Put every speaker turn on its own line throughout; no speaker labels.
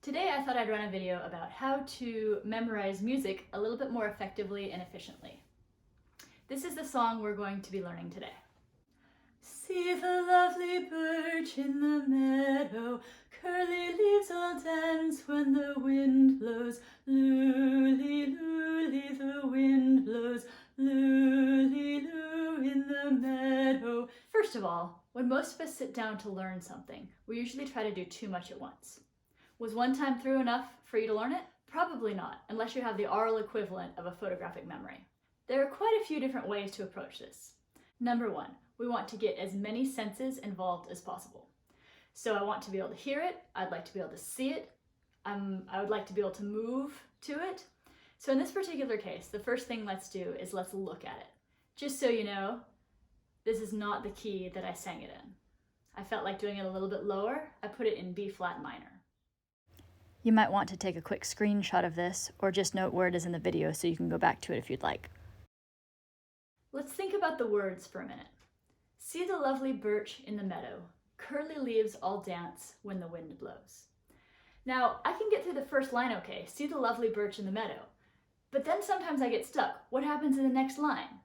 Today I thought I'd run a video about how to memorize music a little bit more effectively and efficiently. This is the song we're going to be learning today. See the lovely birch in the meadow, curly leaves all dance when the wind blows. Loo-lee, loo-lee, the wind blows. Loo-lee, loo in the meadow. First of all, when most of us sit down to learn something, we usually try to do too much at once. Was one time through enough for you to learn it? Probably not, unless you have the aural equivalent of a photographic memory. There are quite a few different ways to approach this. Number one, we want to get as many senses involved as possible. So I want to be able to hear it, I'd like to be able to see it, I would like to be able to move to it. So in this particular case, the first thing let's do is let's look at it. Just so you know, this is not the key that I sang it in. I felt like doing it a little bit lower. I put it in B flat minor. You might want to take a quick screenshot of this, or just note where it is in the video so you can go back to it if you'd like. Let's think about the words for a minute. See the lovely birch in the meadow, curly leaves all dance when the wind blows. Now, I can get through the first line okay, see the lovely birch in the meadow, but then sometimes I get stuck. What happens in the next line?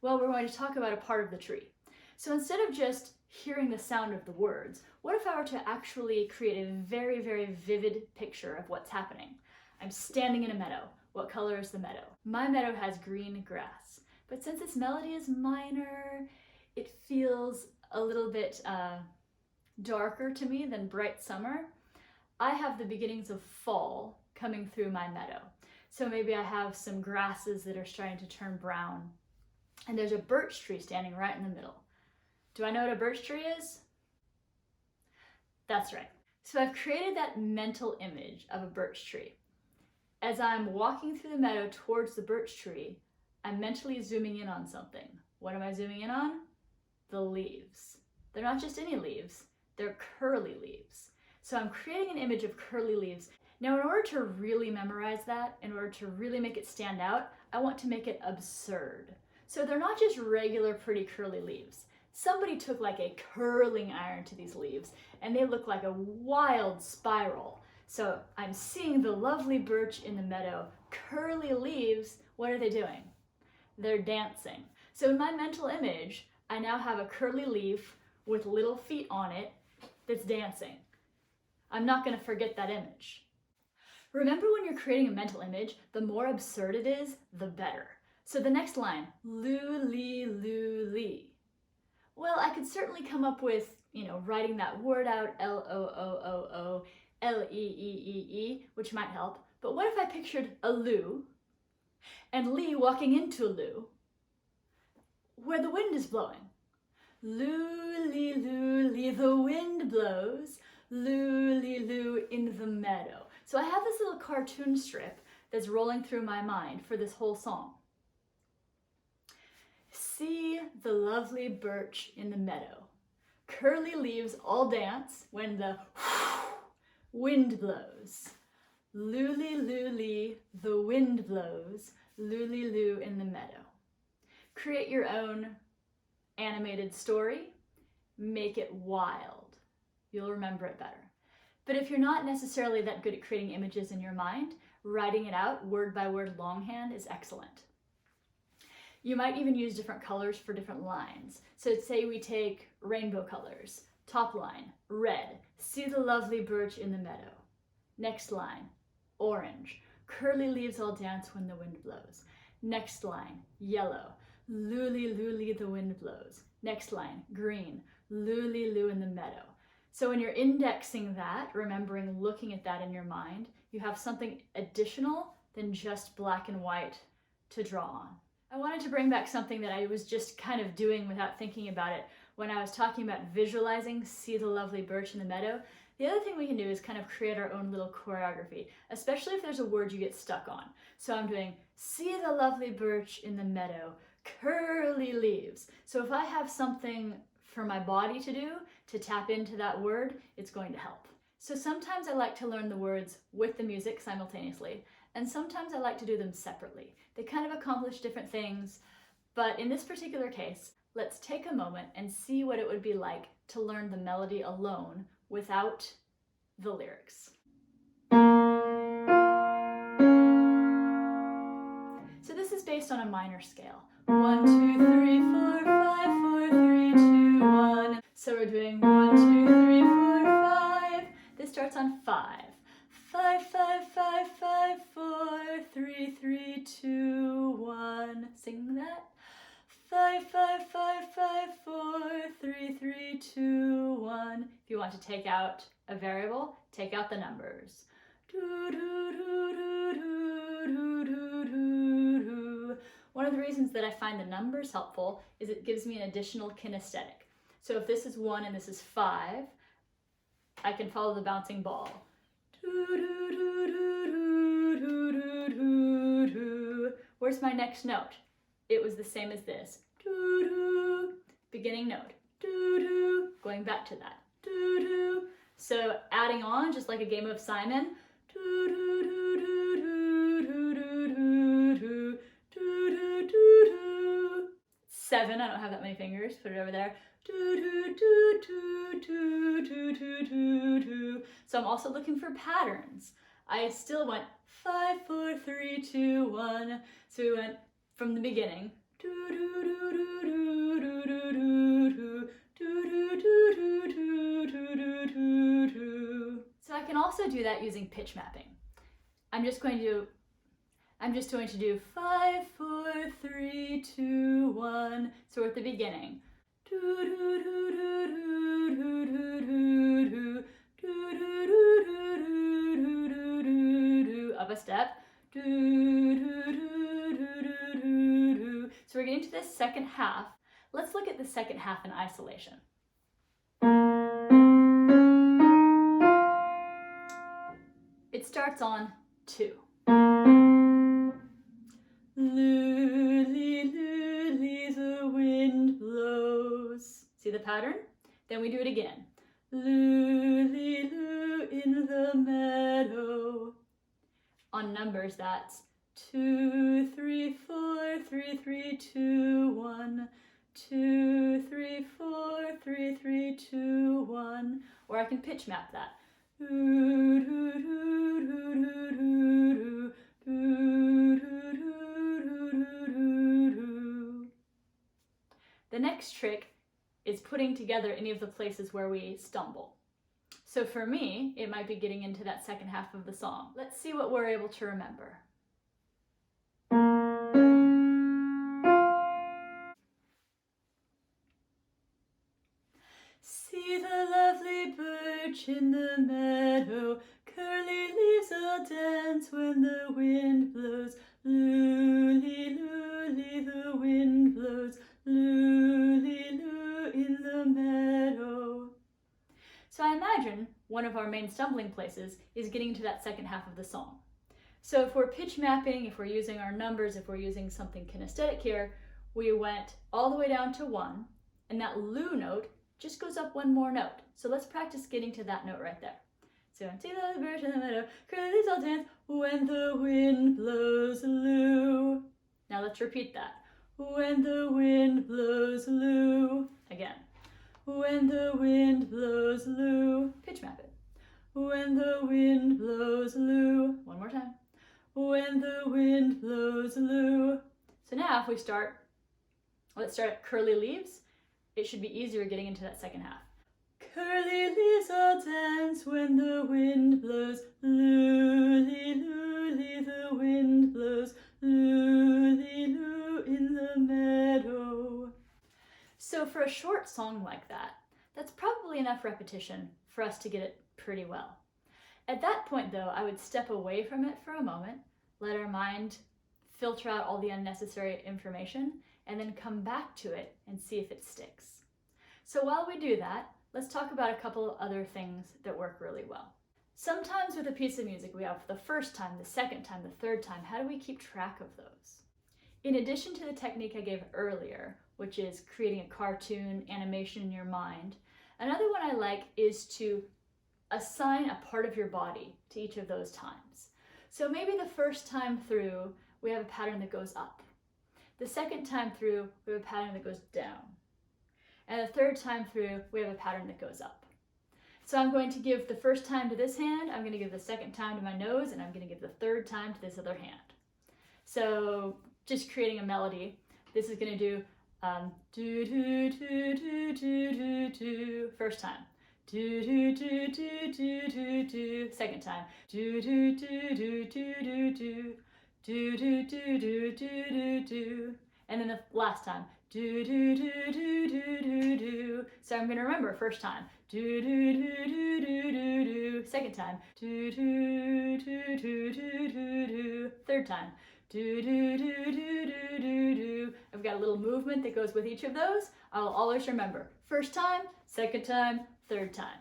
Well, we're going to talk about a part of the tree. So instead of just hearing the sound of the words, what if I were to actually create a very, very vivid picture of what's happening? I'm standing in a meadow. What color is the meadow? My meadow has green grass, but since its melody is minor, it feels a little bit darker to me than bright summer. I have the beginnings of fall coming through my meadow. So maybe I have some grasses that are starting to turn brown, and there's a birch tree standing right in the middle. Do I know what a birch tree is? That's right. So I've created that mental image of a birch tree. As I'm walking through the meadow towards the birch tree, I'm mentally zooming in on something. What am I zooming in on? The leaves. They're not just any leaves, they're curly leaves. So I'm creating an image of curly leaves. Now, in order to really memorize that, in order to really make it stand out, I want to make it absurd. So they're not just regular pretty curly leaves. Somebody took like a curling iron to these leaves and they look like a wild spiral. So I'm seeing the lovely birch in the meadow, curly leaves. What are they doing? They're dancing. So in my mental image, I now have a curly leaf with little feet on it that's dancing. I'm not going to forget that image. Remember, when you're creating a mental image, the more absurd it is, the better. So the next line, loo-lee, loo-lee. Well, I could certainly come up with, writing that word out, L-O-O-O-O, L-E-E-E-E, which might help. But what if I pictured a loo and Lee walking into a loo where the wind is blowing? Loo-lee, loo-lee, the wind blows, loo-lee, loo in the meadow. So I have this little cartoon strip that's rolling through my mind for this whole song. See the lovely birch in the meadow. Curly leaves all dance when the wind blows. Loo-lee, loo-lee, the wind blows. Loo-lee, loo in the meadow. Create your own animated story. Make it wild. You'll remember it better. But if you're not necessarily that good at creating images in your mind, writing it out word by word longhand is excellent. You might even use different colors for different lines. So say we take rainbow colors. Top line, red. See the lovely birch in the meadow. Next line, orange. Curly leaves all dance when the wind blows. Next line, yellow. Loo-lee, loo-lee, the wind blows. Next line, green. Loo-lee, loo in the meadow. So when you're indexing that, remembering looking at that in your mind, you have something additional than just black and white to draw on. I wanted to bring back something that I was just kind of doing without thinking about it when I was talking about visualizing see the lovely birch in the meadow. The other thing we can do is kind of create our own little choreography, especially if there's a word you get stuck on. So I'm doing see the lovely birch in the meadow, curly leaves. So if I have something for my body to do to tap into that word, it's going to help. So sometimes I like to learn the words with the music simultaneously, and sometimes I like to do them separately. They kind of accomplish different things, but in this particular case, let's take a moment and see what it would be like to learn the melody alone without the lyrics. So this is based on a minor scale. 1, 2, 3, 4, 5, 4, 3, 2, 1. So we're doing 1, 2, 3, 4, 5. This starts on 5. 5, 5, 5, 5, 4, 3, 3, 2, 1. Sing that. 5, 5, 5, 5, 4, 3, 3, 2, 1. If you want to take out a variable, take out the numbers. One of the reasons that I find the numbers helpful is it gives me an additional kinesthetic. So if this is 1 and this is 5, I can follow the bouncing ball. Where's my next note? It was the same as this. Beginning note. Going back to that. So adding on, just like a game of Simon. 7, I don't have that many fingers, put it over there. So I'm also looking for patterns. I still went 5, 4, 3, 2, 1. So we went from the beginning. So I can also do that using pitch mapping. I'm just going to do 5, 4, 3, 2, 1. So we're at the beginning. Up a step. So we're getting to this second half. Let's look at the second half in isolation. It starts on 2. Luli, luli, the wind blows. See the pattern? Then we do it again. Luli, loo, in the meadow. On numbers, that's 2, 3, 4, 3, 3, 2, 1. 2, 3, 4, 3, 3, 2, 1. Or I can pitch map that. The next trick is putting together any of the places where we stumble. So for me, it might be getting into that second half of the song. Let's see what we're able to remember. See the lovely birch in the meadow, curly leaves all dance when the wind blows. Luli, luli, the wind blows. Luli, loo, in the meadow. So I imagine one of our main stumbling places is getting to that second half of the song. So if we're pitch mapping, if we're using our numbers, if we're using something kinesthetic here, we went all the way down to 1, and that loo note just goes up one more note. So let's practice getting to that note right there. So see the birch in the meadow, curly leaves all dance when the wind blows. Loo. Now let's repeat that. When the wind blows. Loo. Again. When the wind blows. Loo. Pitch map it. When the wind blows. Loo. One more time. When the wind blows. Loo. So now if we start, let's start at curly leaves. It should be easier getting into that second half. Curly leaves all dance when the wind blows. Luli, luli, the wind blows. Luli, loo, in the meadow. So for a short song like that, that's probably enough repetition for us to get it pretty well. At that point though, I would step away from it for a moment, let our mind filter out all the unnecessary information, and then come back to it and see if it sticks. So while we do that, let's talk about a couple of other things that work really well. Sometimes with a piece of music, we have the first time, the second time, the third time. How do we keep track of those? In addition to the technique I gave earlier, which is creating a cartoon animation in your mind, another one I like is to assign a part of your body to each of those times. So maybe the first time through, we have a pattern that goes up. The second time through, we have a pattern that goes down. And the third time through, we have a pattern that goes up. So I'm going to give the first time to this hand, I'm going to give the second time to my nose, and I'm going to give the third time to this other hand. So just creating a melody. This is going to do do do do do do do do. First time. Do do do do do do do. Second time. Do do do do do do do. Do do do do do do do. And then the last time. Do do do do do do do. So I'm going to remember first time. Do do do do do do do. Second time. Do do do do do do do. Third time. Do do do do do do do. I've got a little movement that goes with each of those. I'll always remember first time, second time, third time.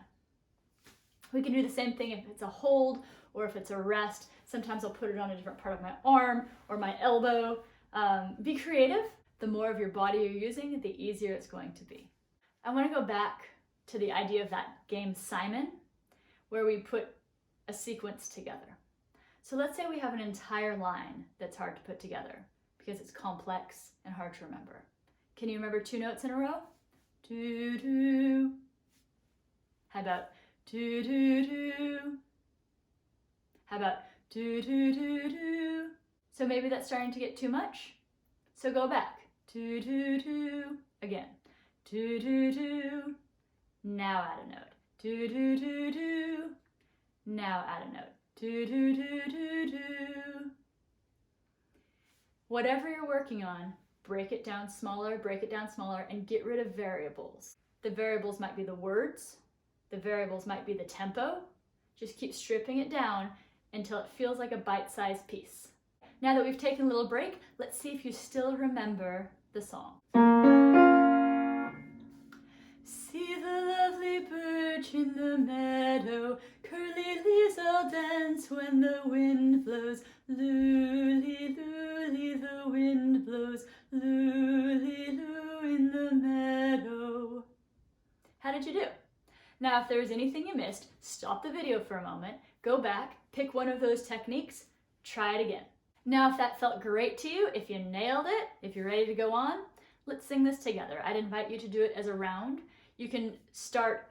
We can do the same thing if it's a hold or if it's a rest. Sometimes I'll put it on a different part of my arm or my elbow. Be creative. The more of your body you're using, the easier it's going to be. I want to go back to the idea of that game Simon, where we put a sequence together. So let's say we have an entire line that's hard to put together because it's complex and hard to remember. Can you remember 2 notes in a row? Do do. How about do do do? How about do do do do? So maybe that's starting to get too much. So go back. Do do do. Again. Do do do. Now add a note. Do do do do. Now add a note. Do do do do do. Whatever you're working on, break it down smaller, and get rid of variables. The variables might be the words. The variables might be the tempo. Just keep stripping it down until it feels like a bite-sized piece. Now that we've taken a little break, let's see if you still remember the song. See the lovely birch in the meadow, curly leaves all dance when the wind blows. Loo-lee, loo-lee, the wind blows. Loo-lee, loo in the meadow. How did you do? Now, if there was anything you missed, stop the video for a moment, go back, pick one of those techniques, try it again. Now, if that felt great to you, if you nailed it, if you're ready to go on, let's sing this together. I'd invite you to do it as a round. You can start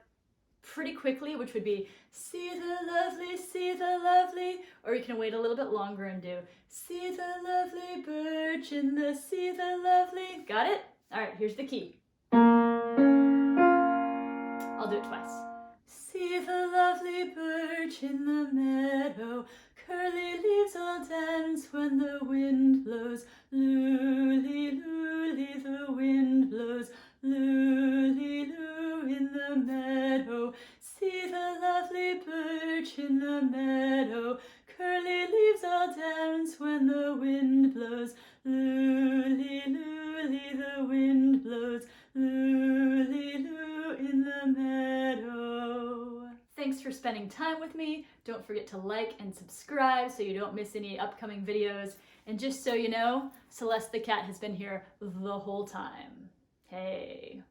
pretty quickly, which would be see the lovely, or you can wait a little bit longer and do see the lovely birch in the see the lovely. Got it? All right, here's the key. I'll do it twice. See the lovely birch in the meadow, curly leaves all dance when the wind blows. Loo-lee, loo-lee, the wind blows. Loo-lee, loo in the meadow. See the lovely birch in the meadow, curly leaves all dance when the wind blows. Loo-lee, loo-lee, the wind blows. Loo-lee, loo in the meadow. Thanks for spending time with me. Don't forget to like and subscribe so you don't miss any upcoming videos. And just so you know, Celeste the cat has been here the whole time. Hey.